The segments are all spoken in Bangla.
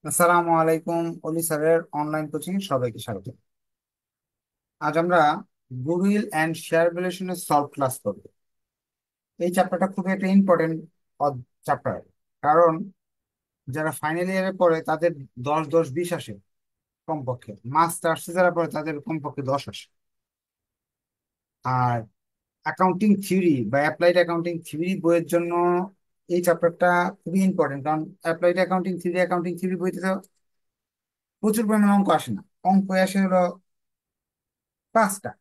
আসসালামু আলাইকুম। অলি স্যারের অনলাইন কোচিং সবাইকে স্বাগত। আজ আমরা গুডউইল অ্যান্ড শেয়ার ভ্যালুয়েশনের সলভ ক্লাস করব। এই চ্যাপ্টারটা খুবই একটা ইম্পর্টেন্ট চ্যাপ্টার, কারণ যারা ফাইনাল ইয়ারে পড়ে তাদের 10 10 20 আসে কমপক্ষে, মাস্টার্সে যারা পড়ে তাদের কমপক্ষে 10 আসে। আর অ্যাকাউন্টিং থিওরি বা অ্যাপ্লাইড অ্যাকাউন্টিং থিওরি বইয়ের জন্য এই চ্যাপ্টারটা খুবই ইম্পর্টেন্ট, কারণ অ্যাপ্লাইড অ্যাকাউন্টিং থিওরি বইতে তো প্রচুর পরিমাণে অঙ্ক আসে না। অঙ্ক আসে হলো 5টা।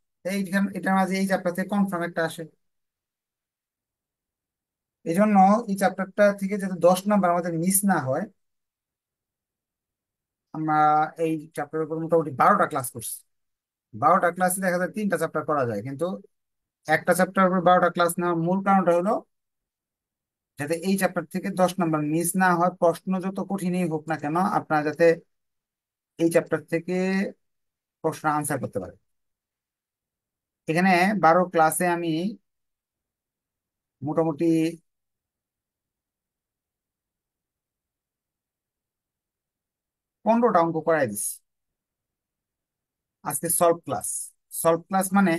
এটার মাঝে এই চ্যাপ্টার থেকে কনফার্ম একটা আসে। এই জন্য এই চ্যাপ্টারটা থেকে যাতে 10 নম্বর আমাদের মিস না হয়, আমরা এই চ্যাপ্টারের উপর মোটামুটি 12টা ক্লাস করছি। 12টা ক্লাসে দেখা যায় 3টা চ্যাপ্টার করা যায়, কিন্তু একটা চ্যাপ্টার উপর 12টা ক্লাস নেওয়ার মূল কারণটা হলো যাতে এই চ্যাপ্টার থেকে 10 নম্বর মিস না হয়। প্রশ্ন যত কঠিনই হোক না কেন, আপনারা যাতে এই চ্যাপ্টার থেকে প্রশ্ন আনসার করতে পারেন। এখানে 12 ক্লাসে আমি মোটামুটি 15টা অঙ্ক করাই দিচ্ছি। আজকে সলভ ক্লাস। সলভ ক্লাস মানে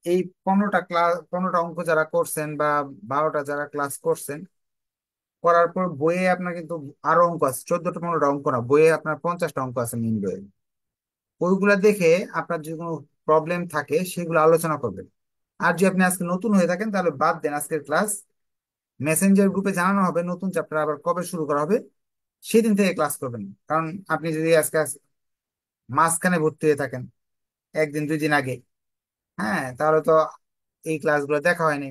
এই 15টা অঙ্ক যারা করছেন বা 12টা যারা ক্লাস করছেন, করার পর বইয়ে আপনার কিন্তু আরো অঙ্ক আছে। 14টা 15টা অঙ্ক না, বইয়ে আপনার 50টা অঙ্ক আছে মেইন বইয়ে। ওইগুলা দেখে আপনার যদি কোনো প্রবলেম থাকে সেগুলো আলোচনা করবেন। আর যদি আপনি আজকে নতুন হয়ে থাকেন তাহলে বাদ দেন আজকের ক্লাস। মেসেঞ্জার গ্রুপে জানানো হবে নতুন চ্যাপ্টার আবার কবে শুরু করা হবে, সেদিন থেকে ক্লাস করবেন। কারণ আপনি যদি আজকে মাঝখানে ভর্তি হয়ে থাকেন, 1 দিন 2 দিন আগে, হ্যাঁ, তাহলে তো এই ক্লাসগুলো দেখা হয়নি।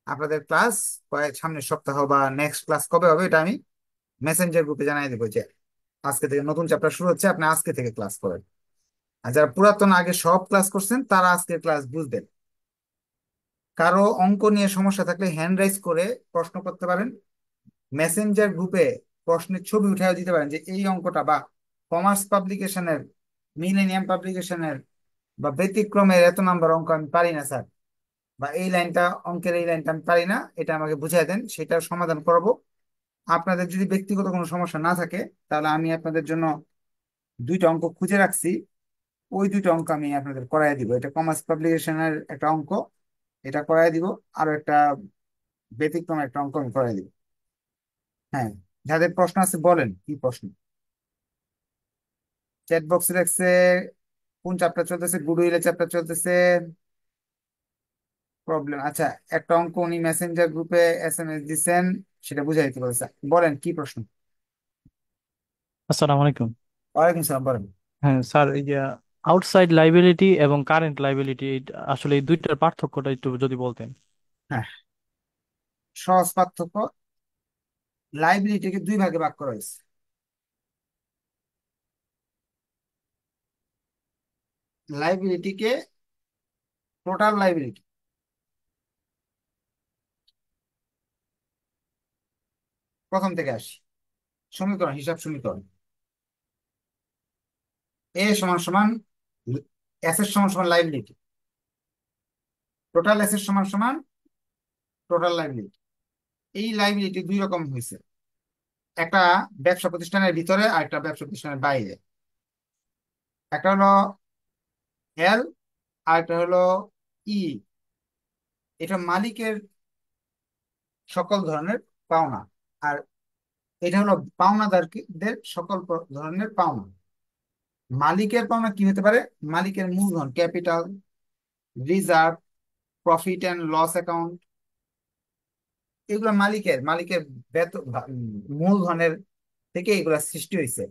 আপনাদের ক্লাস কয়েক সামনের সপ্তাহ বা নেক্সট ক্লাস কবে হবে এটা আমি মেসেঞ্জার গ্রুপে জানিয়ে দেবো যে আজকে থেকে নতুন চ্যাপ্টার শুরু হচ্ছে, আপনি আজকে থেকে ক্লাস করেন। আর যারা পুরাতন আগে সব ক্লাস করছেন তারা আজকের ক্লাস বুঝবেন। কারো অঙ্ক নিয়ে সমস্যা থাকলে হ্যান্ড রাইজ করে প্রশ্ন করতে পারেন। মেসেঞ্জার গ্রুপে প্রশ্নের ছবি উঠাও দিতে পারেন যে এই অঙ্কটা, বা কমার্স পাবলিকেশনের, মিলেনিয়াম পাবলিকেশনের বা ব্যতিক্রমের এত নাম্বার অঙ্ক আমি পারি না স্যার, বা এই লাইনটা, অঙ্কের এই লাইনটা আমি পারি না, এটা আমাকে বুঝাই দেন, সেটার সমাধান করব। আপনাদের যদি ব্যক্তিগত কোনো সমস্যা না থাকে তাহলে আমি আপনাদের জন্য 2টা অঙ্ক খুঁজে রাখছি। ওই 2টা অঙ্ক আমি আপনাদের করাই দিব। এটা কমার্স পাবলিকেশনের একটা অঙ্ক, এটা করাই দিব। আরো একটা ব্যতিক্রম একটা অঙ্ক আমি করাই দিব। হ্যাঁ, যাদের প্রশ্ন আছে বলেন কি প্রশ্ন। চ্যাট বক্সে রাখছে। কোন চ্যাপ্টার চলতেছে? গুডউইলের চ্যাপ্টার চলতেছে। প্রবলেম, আচ্ছা। একটা অঙ্ক উনি মেসেঞ্জার গ্রুপে SMS দিছেন, সেটা বুঝাই দিতে বলছে। বলেন কি প্রশ্ন। আসসালামু আলাইকুম। ওয়ালাইকুম সালাম, বলেন। হ্যাঁ স্যার, এই যে আউটসাইড লাইবিলিটি এবং কারেন্ট লাইবিলিটি, আসলে এই দুইটার পার্থক্যটা একটু যদি বলতেন। হ্যাঁ, সহজ পার্থক্য। লাইবিলিটিকে 2 ভাগে ভাগ করা হয়েছে। লাইবিলিটিকে টোটাল লাইবিলিটি, প্রথম থেকে আসি। সমীকরণ, হিসাব সমীকরণ। এ সমান সমান অ্যাসেট সমান সমান লাইবিলিটি, টোটাল অ্যাসেট সমান সমান টোটাল লাইবিলিটি। এই লাইবিলিটি 2 রকম হয়েছে, একটা ব্যবসা প্রতিষ্ঠানের ভিতরে আর একটা ব্যবসা প্রতিষ্ঠানের বাইরে। একটা হলো এল, আর একটা হলো ই। এটা মালিকের সকল ধরনের পাওনা, আর এটা হলো পাওনাদারদের সকল ধরনের পাওনা। মালিকের পাওনা কি হতে পারে? মালিকের মূলধন, capital, reserve, profit and loss account, এগুলো মালিকের মালিকের বেতন মূলধনের থেকে এগুলা সৃষ্টি হয়েছে।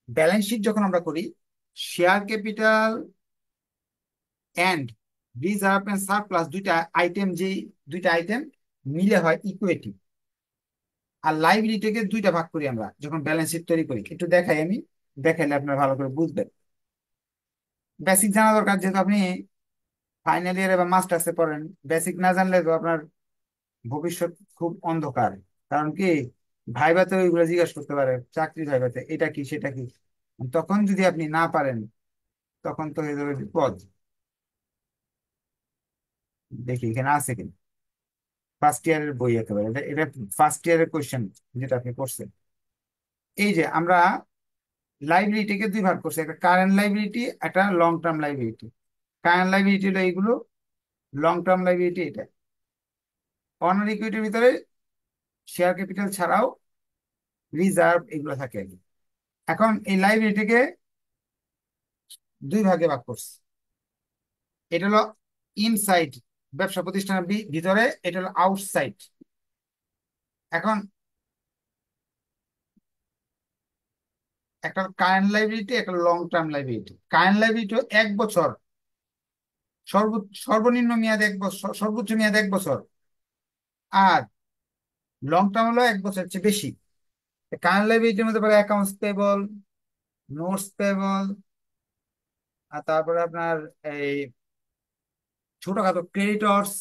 ব্যালেন্স শিট যখন আমরা করি, share capital and reserve and surplus, দুইটা আইটেম, যেই 2টা আইটেম মিলে হয় ইকুইটি। আর লাইবিলিটিকে 2টা ভাগ করি আমরা যখন ব্যালেন্স শিট তৈরি করি। একটু দেখাই আমি, দেখাইলে আপনারা ভালো করে বুঝবেন। বেসিক জানা দরকার, যেহেতু আপনি ফাইনাল ইয়ারে বা মাস্টার্সে পড়েন। বেসিক না জানলে তো আপনার ভবিষ্যৎ খুব অন্ধকার। কারণ কি, ভাইভাতে ওইগুলো জিজ্ঞাসা করতে পারে, চাকরি ভাইভাতে এটা কি সেটা কি। তখন যদি আপনি না পারেন, তখন তো হয়ে যাবে বিপদ। দেখি এখানে আছে কিনা। ফার্স্ট ইয়ারের বই একেবারে, এটা এটা ফার্স্ট ইয়ারের কোয়েশ্চেন যেটা আপনি করছেন। এই যে আমরা লাইবিলিটিকে দুই ভাগ করছি, একটা কারেন্ট লাইবিলিটি, একটা long term liability. Current liability হলো এইগুলো, লং টার্ম লাইবিলিটি এটা। অনার ইকুইটির ভিতরে শেয়ার ক্যাপিটাল ছাড়াও রিজার্ভ এগুলো থাকে আর কি। এখন এই লাইবিলিটিকে দুই ভাগে ভাগ করছি। এটা হলো ইনসাইড, ব্যবসা প্রতিষ্ঠানের ভিতরে, এটা হলো আউটসাইড। এখন একটা কারেন্ট লাইবিলিটি, একটা long term liability. Current liability 1 বছর, সর্বনিম্ন মেয়াদ 1 বছর, সর্বোচ্চ মেয়াদ 1 বছর। আর লং টার্ম হলো 1 বছরের চেয়ে বেশি। কারেন্ট লাইবিলিটির মধ্যে পড়ে অ্যাকাউন্টস পেবল, নোটস পেবল, আর তারপরে আপনার এই ছোটখাটো ক্রেডিটর্স,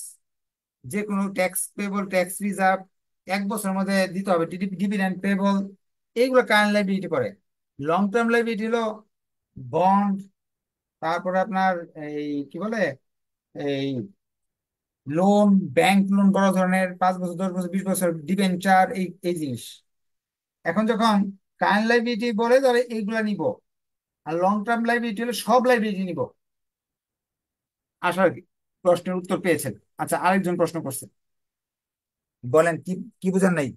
যে কোনো ট্যাক্স পেবল, ট্যাক্স রিজার্ভ 1 বছরের মধ্যে দিতে হবে, ডিভিডেন্ড পেবল, এইগুলো কারেন্ট লাইবিলিটি পড়ে। লং টার্ম লাইবিলিটি হলো বন্ড, তারপরে আপনার এই কি বলে, এই লোন, ব্যাংক লোন, বড় ধরনের 5 বছর, 10 বছর, 20 বছর ডিবেঞ্চার, এই এই জিনিস। এখন যখন কারেন্ট লাইবিলিটি বলে তাহলে এইগুলা নিব, আর লং টার্ম লাইবিলিটি হলে সব লাইবিলিটি নিব। আশা করি প্রশ্নের উত্তর পেয়েছেন। আচ্ছা, আরেকজন প্রশ্ন করছে, বলেন কি, কি বুঝেন নাই?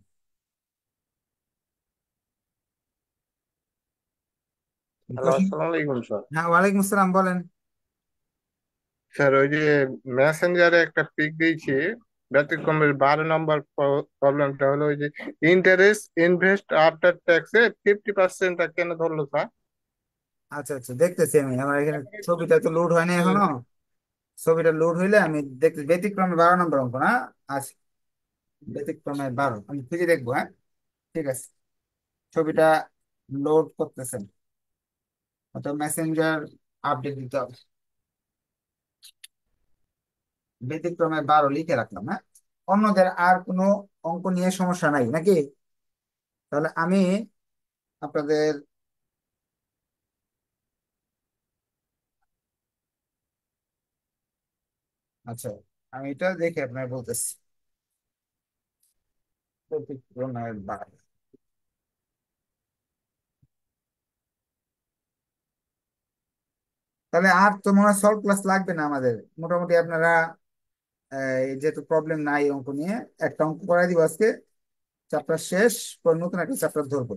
হ্যালো, প্রশ্ন। আসসালামু আলাইকুম স্যার। হ্যাঁ, ওয়ালাইকুম আসসালাম, বলেন। স্যার, ওই যে মেসেঞ্জারে একটা পিক দিয়েছি, ব্যতিক্রমের 12 নম্বর প্রবলেমটা হলো ওই যে ইন্টারেস্ট ইনভেস্ট আফটার ট্যাক্সে 50% কেন ধরলো স্যার? আচ্ছা আচ্ছা, দেখতেছি আমি, আমার এখানে ছবিটা তো লোড হয়নি এখনো। ছবিটা লোড হইলে আমি দেখতে, ব্যতিক্রমে 12 নম্বর অঙ্ক না? আচ্ছা, ব্যতিক্রমে 12 আমি খুঁজে দেখবো, হ্যাঁ। ঠিক আছে, ছবিটা লোড করতেছেন, অত মেসেঞ্জার আপডেট দিতে হবে। ব্যতিক্রমে 12 লিখে রাখলাম, হ্যাঁ। অন্যদের আর কোনো অঙ্ক নিয়ে সমস্যা নাই নাকি? তাহলে আমি আপনাদের, আচ্ছা, আমি এটা দেখে আপনার বলতেছি। ব্যতিক্রমে 12, তাহলে আর তো মনে হয় সলভ ক্লাস লাগবে না আমাদের। মোটামুটি আপনারা যেহেতু প্রবলেম নাই অঙ্ক নিয়ে, একটা অঙ্ক করাই দিব আজকে, চ্যাপ্টার শেষ, পর নতুন একটা চ্যাপ্টার ধরবো।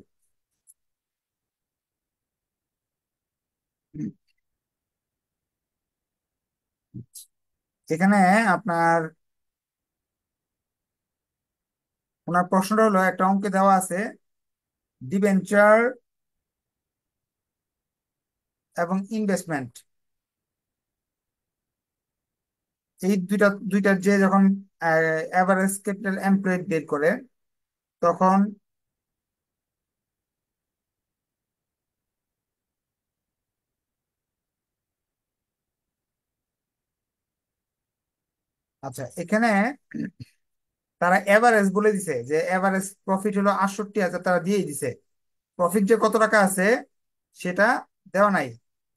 এখানে আপনার, ওনার প্রশ্নটা হলো, একটা অঙ্কে দেওয়া আছে ডিবেঞ্চার এবং ইনভেস্টমেন্ট, এই দুইটার যে যখন এভারেজ ক্যাপিটাল এমপ্লয়েড বের করে, তখন আচ্ছা, এখানে তারা এভারেজ বলে দিছে, যে এভারেজ প্রফিট হলো 68,000, তারা দিয়েই দিছে। প্রফিট যে কত টাকা আছে সেটা দেওয়া নাই।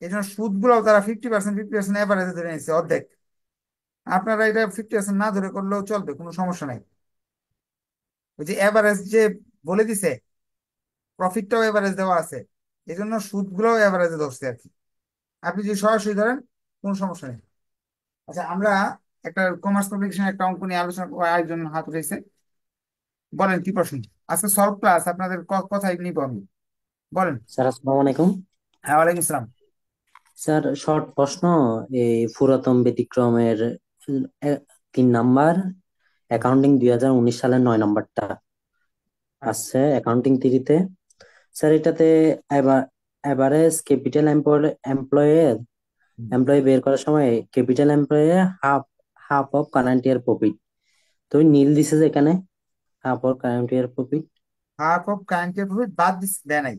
এই জন্য সুদগুলো তারা 50%, 50% এভারেজে ধরে নিচ্ছে, অর্ধেক। আপনারা এটা 50% না ধরে করলেও চলবে, কোনো সমস্যা নাই। ওই যে এভারেজ যে বলে দিছে, প্রফিটটাও এভারেজ দেওয়া আছে, এই জন্য সুদগুলোও এভারেজে ধরছে আর কি। আপনি যদি সরাসরি ধরেন কোনো সমস্যা নেই। আচ্ছা, আমরা একটা কমার্স পাবলিকেশন একটা অঙ্ক নিয়ে আলোচনা করার, আরেকজন হাত উঠেছে, বলেন কি প্রশ্ন? আজকে সলভ ক্লাস, আপনাদের কথাই নিব আমি, বলেন। স্যার আসসালামু আলাইকুম। হ্যাঁ, ওয়ালাইকুম আসসালাম। স্যার শর্ট প্রশ্ন, এই পুরাতন ব্যতিক্রমের এ, 3 নাম্বার, অ্যাকাউন্টিং 2019 সালের 9 নাম্বারটা আচ্ছা। আছে অ্যাকাউন্টিং 3-তে। স্যার এটাতে এবার এভারেজ ক্যাপিটাল এমপ্লয়ি বের করার সময় capital employee half half of current year profit, তো নীল দিছে যে এখানে half of current year profit. Half of কারেন্টের প্রফিট বাদ দেয় নাই,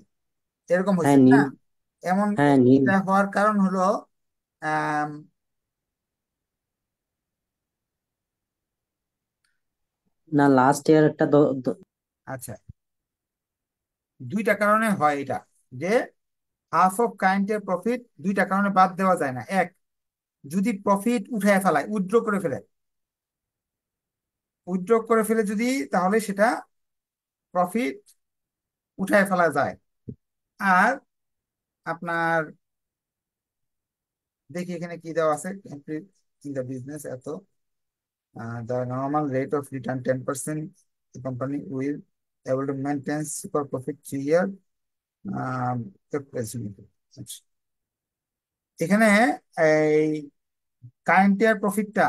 এরকম হ্যাঁ হয়েছে না? নীল, এমন হ্যাঁ নীল। এটা হওয়ার কারণ হলো, আম, না, লাস্ট ইয়ার একটা আচ্ছা, দুইটা কারণে হয় এটা, যে হাফ অফ কারেন্টের প্রফিট দুইটা কারণে বাদ দেওয়া যায় না। এক, যদি প্রফিট উঠায় ফেলায়, উইথড্র করে ফেলে, উইথড্র করে ফেলে যদি, তাহলে সেটা প্রফিট উঠায় ফেলা যায়। আর আপনার দেখি এখানে কি দেওয়া আছে, ইন দ্য বিজনেস এত, the normal rate of return 10%, the company will able to maintain super profit 3 year. আচ্ছা, এখানে এই কারেন্ট ইয়ার প্রফিটটা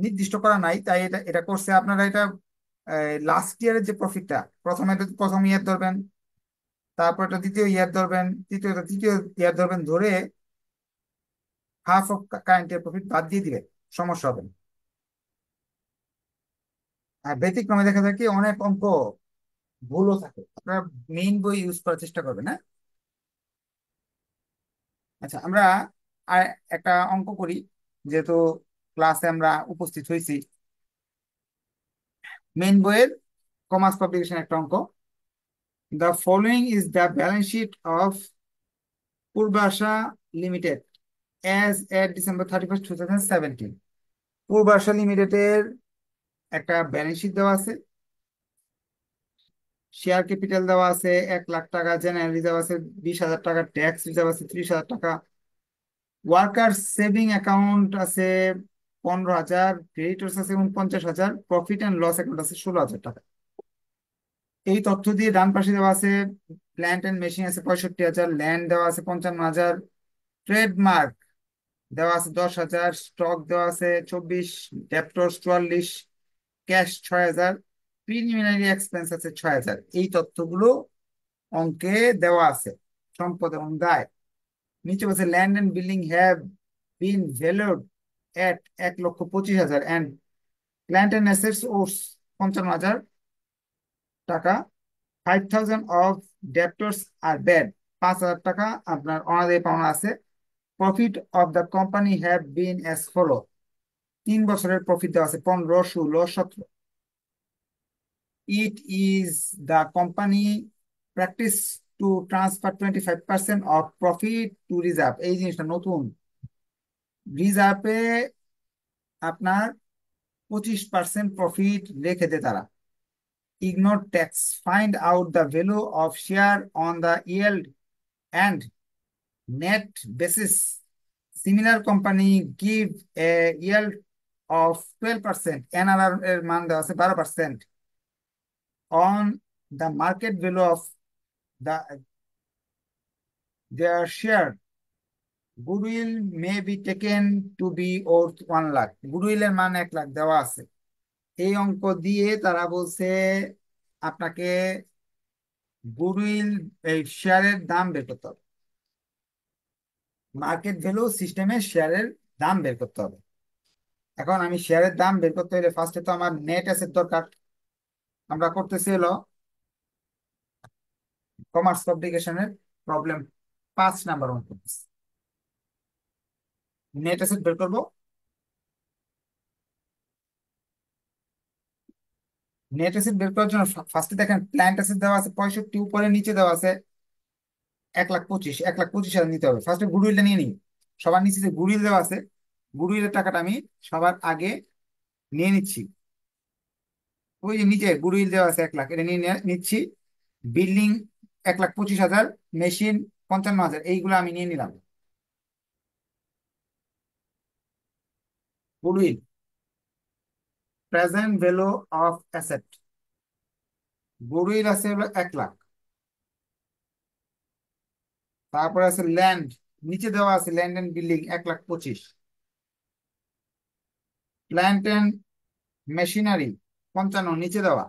নির্দিষ্ট করা নাই, তাই এটা এটা করছে আপনারা এটা লাস্ট ইয়ারের যে প্রফিটটা, প্রথমে এটা প্রথম ইয়ার ধরবেন, তারপর এটা দ্বিতীয় ইয়ার ধরবেন, তৃতীয় ইয়ার ধরবেন, ধরে half of current year profit বাদ দিয়ে দিবেন, সমস্যা হবে না। আর ব্যতিক্রমে দেখা যায় কি অনেক অঙ্ক ভুলও থাকে, আপনারা মেইন বই ইউজ করার চেষ্টা করবেন, হ্যাঁ। আচ্ছা, আমরা আর একটা অঙ্ক করি, যেহেতু ক্লাসে আমরা উপস্থিত হয়েছি। মেইন বইয়ের কমার্স পাবলিকেশন একটা অঙ্ক। The following is the balance sheet of Purbasha limited as at December 31, 2017। Purbasha লিমিটেডের একটা ব্যালেন্স শিট দেওয়া আছে, শেয়ার ক্যাপিটাল দেওয়া আছে 1 লাখ টাকা, জেনারেল রিজার্ভ আছে 20,000 টাকা, ট্যাক্স রিজার্ভ আছে 30,000 টাকা, ওয়ার্কার সেভিং অ্যাকাউন্ট আছে 15,000, ক্রেডিটর্স আছে 49,000, প্রফিট অ্যান্ড লস অ্যাকাউন্ট আছে 16,000 টাকা। এই তথ্য দিয়ে ডান পাশে দেওয়া আছে প্ল্যান্ট অ্যান্ড মেশিন আছে 65,000, ল্যান্ড দেওয়া আছে 55,000, ট্রেডমার্ক দেওয়া আছে 10,000, স্টক দেওয়া আছে 24, ডেপ্টর্স 44, ক্যাশ 6,000, প্রিলিমিনারি এক্সপেন্স আছে 6,000। এই তথ্যগুলো অঙ্কে দেওয়া আছে। সম্পদ এবং দায় নিচে বলছে land and building have been valued at 1,25,000 and plant and assets ও 55,000 টাকা। 5,000 অফ ডেপ্টর্স আর ব্যাড, 5,000 টাকা আপনার অনাদায়ী পাওনা আছে। Profit of the company have been as follow, 3 বছরের প্রফিট দেওয়া আছে 15, 16, 17। It is the company practice to transfer 25% of profit to reserve. এই জিনিসটা নতুন, রিজার্ভে আপনার 25% প্রফিট রেখে দেয় তারা। Ignore tax, find out the value of share on the yield and net basis. Similar company give a yield of 12%, NRR এর মান দেওয়া আছে 12%, on the market value of the their share. Goodwill may be taken to be worth 1 lakh. Goodwill এর মান 1 লাখ দেওয়া আছে। এই অঙ্ক দিয়ে তারা বলছে আপনাকে গুডউইল এই শেয়ারের দাম বের করতে হবে, মার্কেট ভ্যালু সিস্টেমে শেয়ারের দাম বের করতে হবে। এখন আমি শেয়ারের দাম বের করতে হলে ফার্স্টে তো আমার নেট অ্যাসেট দরকার। আমরা করতেছি হলো কমার্স পাবলিকেশনের প্রবলেম 5 নাম্বার অঙ্ক। নেট অ্যাসেট বের করবো। নেট অ্যাসেট বের করার জন্য ফার্স্টে দেখেন প্ল্যান্ট অ্যাসেট দেওয়া আছে 65, উপরে নিচে দেওয়া আছে 1,25,000, 1,25,000 নিতে হবে। ফার্স্টে গুডউইলটা নিয়ে নিই। সবার নিচে যে গুডউইল দেওয়া আছে, গুডউইলের টাকাটা আমি সবার আগে নিয়ে নিচ্ছি। ওই যে নিচে গুডউইল দেওয়া আছে 1 লাখ, এটা নিয়ে নিচ্ছি। বিল্ডিং 1,25,000, মেশিন 55,000, এইগুলো আমি নিয়ে নিলাম। Goodwill present value of asset, goodwill আছে হলো 1 লাখ। তারপরে আছে ল্যান্ড, নিচে দেওয়া আছে land and building 1,25,000, plant and machinery 55 নিচে দেওয়া।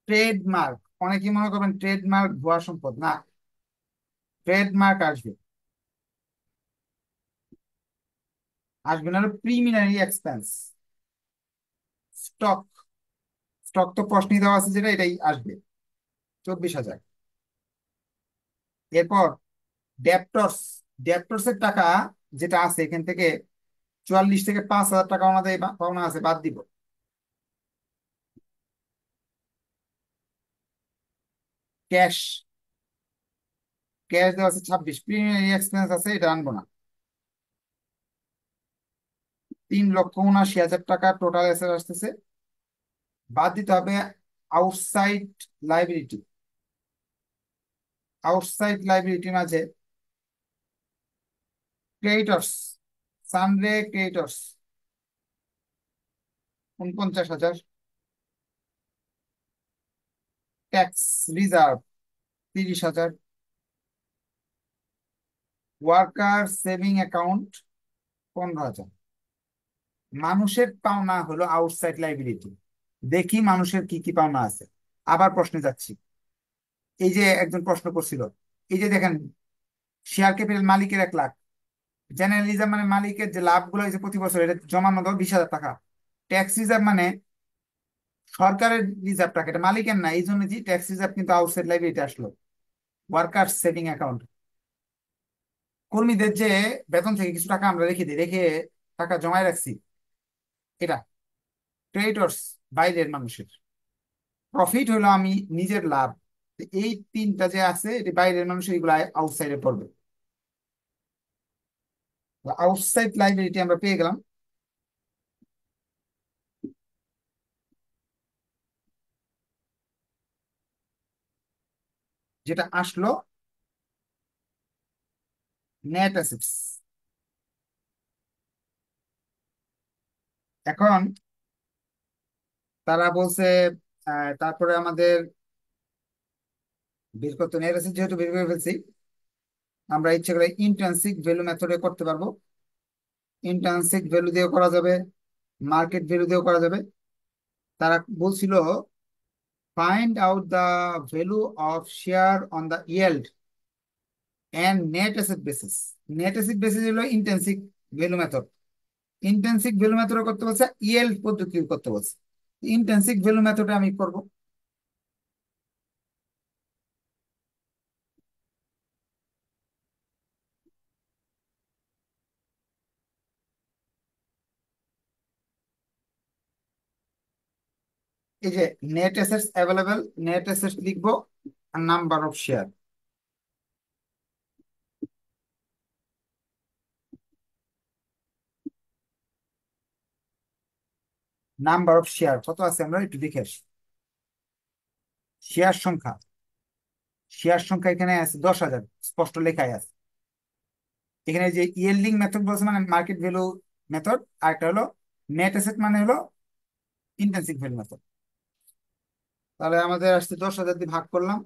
ট্রেডমার্ক, অনেকে মনে করবেন ট্রেডমার্ক ভুয়া সম্পদ, না, ট্রেডমার্ক আসবে, আসবে না হলো প্রিলিমিনারি এক্সপেন্স। স্টক, স্টক তো প্রশ্নই দেওয়া আছে যেটা, এটাই আসবে 24,000। এরপর ডেপ্টর্স, ডেপ্টর্স এর টাকা যেটা আছে এখান থেকে 44 থেকে 5,000 টাকা আমাদের পাওনা আছে, বাদ দিব। ক্যাশ, ক্যাশ দেওয়া আছে 26, প্রিলিমিনারি এক্সপেন্স আছে, এটা আনবো না। 3,79,000 টাকা টোটাল এসে আসতেছে, বাদ দিতে হবে আউটসাইড লাইবিলিটি। আউটসাইড লাইবিলিটির মাঝে creditors, sundry creditors 49,000, tax reserve 30,000, worker saving account 15,000। মানুষের পাওনা হলো আউটসাইড লাইবিলিটি। দেখি মানুষের কি কি পাওনা আছে। আবার প্রশ্নে যাচ্ছি। এই যে একজন প্রশ্ন করছিল, এই যে দেখেন শেয়ার ক্যাপিটাল মালিকের 1 লাখ, জেনারেল রিজার্ভ মানে মালিকের যে লাভগুলো হয়েছে প্রতি বছর এটা জমানো দাও 20,000 টাকা। ট্যাক্স রিজার্ভ মানে সরকারের রিজার্ভ টাকা, এটা মালিকের না, এই জন্য যে ট্যাক্স রিজার্ভ কিন্তু আউটসাইড লাইবিলিটি আসলো। ওয়ার্কার সেভিং অ্যাকাউন্ট, কর্মীদের যে বেতন থেকে কিছু টাকা আমরা রেখে দিই, রেখে টাকা জমায় রাখছি, এটা। ক্রেডিটর্স বাইরের মানুষের। প্রফিট হলো আমি নিজের লাভ। তো এই তিনটা যে আছে এটা বাইরের মানুষের, এগুলো আউটসাইডে পড়বে। আউটসাইড লাইবিলিটি আমরা পেয়ে গেলাম। যেটা আসলো নেট অ্যাসেটস। এখন তারা বলছে তারপরে আমাদের বের করতে, নেট অ্যাসেট যেহেতু বের করে ফেলছি, আমরা ইচ্ছে করে ইন্ট্রিনসিক ভ্যালু মেথডে করতে পারবো। ইন্ট্রিনসিক ভ্যালু দিয়েও করা যাবে, মার্কেট ভ্যালু দিয়েও করা যাবে। তারা বলছিল find out the value of share on the yield and net asset basis. Net asset basis হলো intrinsic value method. Intrinsic value method করতে বলছে, ইয়েল্ড পদ্ধতি করতে বলছে। ইন্টেন্সিক ভ্যালু মেথডে আমি করব। এই যে net assets available, net assets লিখবো আর number of share. Number of share কত আছে আমরা একটু দেখে আসি। শেয়ার সংখ্যা, শেয়ার সংখ্যা এখানে আছে 10,000, স্পষ্ট লেখাই আছে। এখানে যে ইয়েল্ডিং মেথড বলছে মানে মার্কেট ভ্যালু মেথড, আর একটা হলো নেট অ্যাসেট মানে হলো ইন্টেন্সিভ ভ্যালু মেথড। তাহলে আমাদের আসছে 10,000 দিয়ে ভাগ করলাম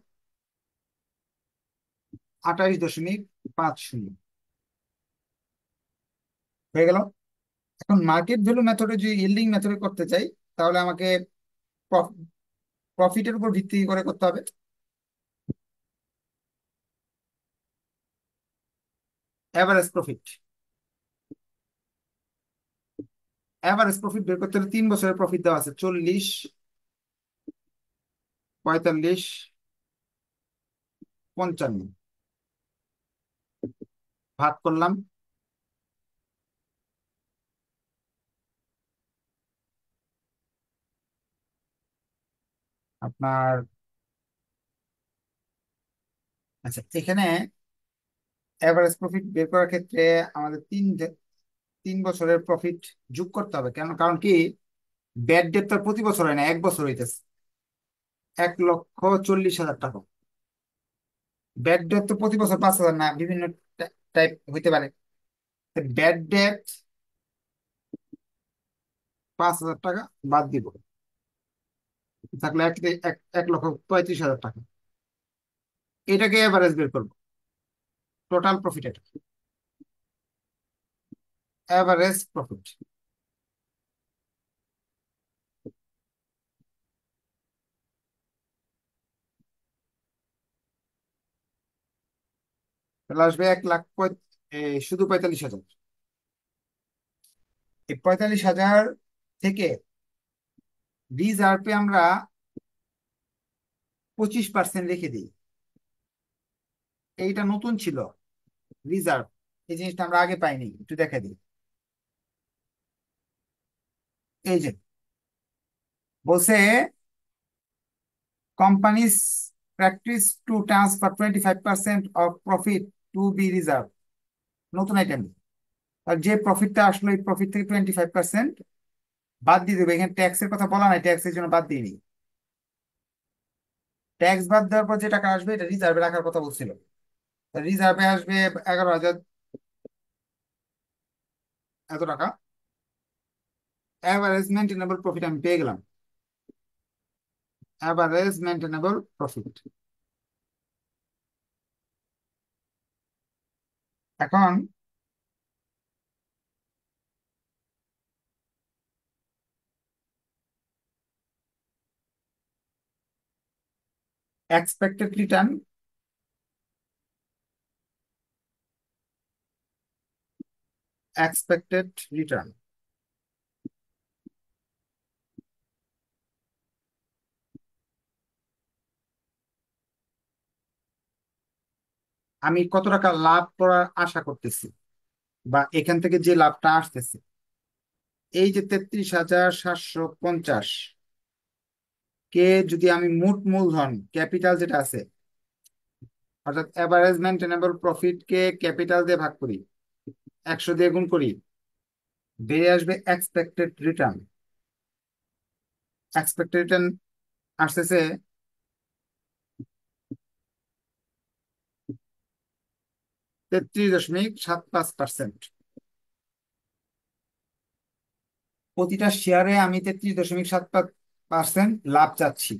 28.50 হয়ে গেল। এখন মার্কেট ভ্যালু মেথডে যদি ইয়েল্ডিং মেথডে করতে চাই, তাহলে আমাকে প্রফিটের উপর ভিত্তি করে করতে হবে। অ্যাভারেজ প্রফিট, অ্যাভারেজ প্রফিট বের করতে হলে 3 বছরের প্রফিট দেওয়া আছে, 40, 45, 55 ভাগ করলাম আপনার। আচ্ছা, এখানে এভারেজ প্রফিট বের করার ক্ষেত্রে আমাদের 3 বছরের প্রফিট যোগ করতে হবে। কেন? কারণ কি, ব্যাড ডেট তার প্রতি বছর হয় না, 1 বছর হইতেছে। 1,40,000 টাকা। ব্যাড ডেট তো প্রতি বছর 5,000 না, বিভিন্ন টাইপ হইতে পারে। ব্যাড ডেট 5,000 টাকা বাদ দিব, থাকলে 1,35,000 টাকা। এটাকে এভারেজ বের করবো, টোটাল প্রফিট এটা, এভারেজ প্রফিট। তাহলে আসবে 1,00,000 শুধু 45,000। এই 45,000 থেকে রিজার্ভে আমরা 25% রেখে দিই। এইটা নতুন ছিল রিজার্ভ, এই জিনিসটা আমরা আগে পাইনি, একটু দেখে দিই। এই যে বলছে companies practice to transfer 25% of profit to be reserve. নতুন আইটেম। আর যে প্রফিটটা আসলো এই প্রফিট থেকে 25% বাদ দিয়ে দেবে। এখানে ট্যাক্সের কথা বলা নাই, ট্যাক্সের জন্য বাদ দিয়ে নিই। ট্যাক্স বাদ দেওয়ার পর যে টাকা আসবে এটা রিজার্ভে রাখার কথা বলছিল। রিজার্ভে আসবে 11,000 এত টাকা। অ্যাভারেজ মেনটেনেবল প্রফিট আমি পেয়ে গেলাম। Average maintainable profit. এখন এক্সপেক্টেড রিটার্ন, এক্সপেক্টেড রিটার্ন আমি কত টাকা লাভ করার আশা করতেছি, বা এখান থেকে যে লাভটা আসতেছে, এই যে 33,750 কে যদি আমি মোট মূলধন ক্যাপিটাল যেটা আছে, অর্থাৎ এভারেজ মেনটেনেবল প্রফিট কে ক্যাপিটাল দিয়ে ভাগ করি, 100 দিয়ে গুণ করি, বেরিয়ে আসবে এক্সপেক্টেড রিটার্ন। এক্সপেক্টেড রিটার্ন আসতেছে 33.75%। প্রতিটা শেয়ারে আমি 33.75% লাভ চাচ্ছি।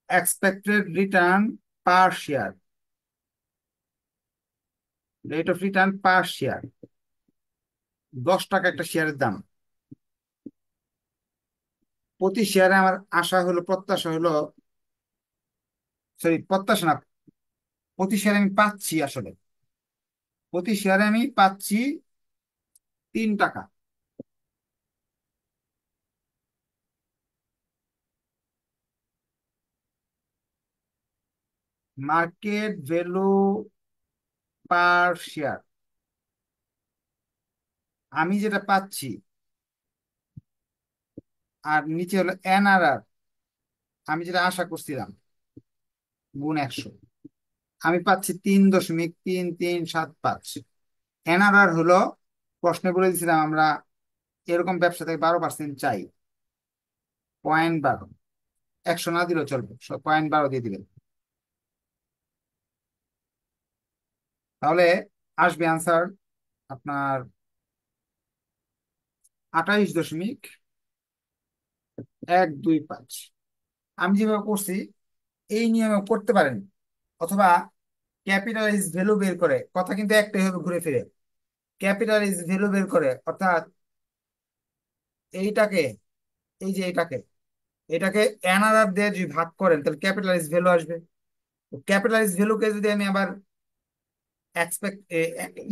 Expected return per share, rate of return per share, 10 টাকা একটা শেয়ারের দাম। প্রতি শেয়ারে আমার আশা হলো, প্রত্যাশা হলো, সরি প্রত্যাশা না, প্রতি শেয়ারে আমি পাচ্ছি, আসলে প্রতি শেয়ারে আমি পাচ্ছি 3 টাকা। মার্কেট ভ্যালু পার শেয়ার আমি যেটা পাচ্ছি, আর নিচে হলো এনআরআর আমি যেটা আশা করছিলাম, গুণ 100, আমি পাচ্ছি 3.3375। এনআরআর হলো, প্রশ্নে বলে দিয়েছিলাম আমরা এরকম ব্যবসা থেকে 12% চাই, 0.12, 100 না দিলেও চলবে, 0.12 দিয়ে দিবেন, তাহলে আসবে আনসার আপনার 28.125। আমি যেভাবে করছি এই নিয়মে করতে পারেন, অথবা ক্যাপিটাল ইজ ভ্যালু বের করে, কথা কিন্তু একটাই হবে ঘুরে ফিরে। ক্যাপিটাল ইজ ভ্যালু বের করে, অর্থাৎ এইটাকে, এই যে এটাকে, এটাকে এনআরআর দিয়ে যদি ভাগ করেন তাহলে ক্যাপিটাল ইজ ভ্যালু আসবে। ক্যাপিটাল ইজ ভ্যালুকে যদি আমি আবার এক্সপেক্ট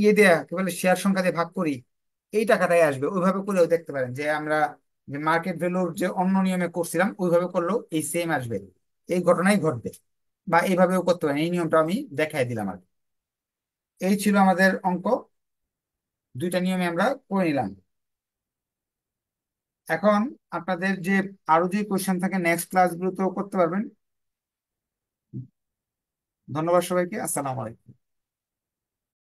ইয়ে দেয়া কি বলে শেয়ার সংখ্যা দিয়ে ভাগ করি, এই টাকাটাই আসবে। ওইভাবে করেও দেখতে পারেন, যে আমরা যে মার্কেট ভ্যালুর যে অন্য নিয়মে করছিলাম ওইভাবে করলেও এই সেম আসবে, এই ঘটনাই ঘটবে। বা এইভাবেও করতে পারেন, এই নিয়মটা আমি দেখাই দিলাম আর কি। এই ছিল আমাদের অঙ্ক, দুইটা নিয়মে আমরা করে নিলাম। এখন আপনাদের যে আরো যে কোয়েশ্চেন থাকে নেক্সট ক্লাসগুলোতেও করতে পারবেন। ধন্যবাদ সবাইকে, আসসালামু আলাইকুম।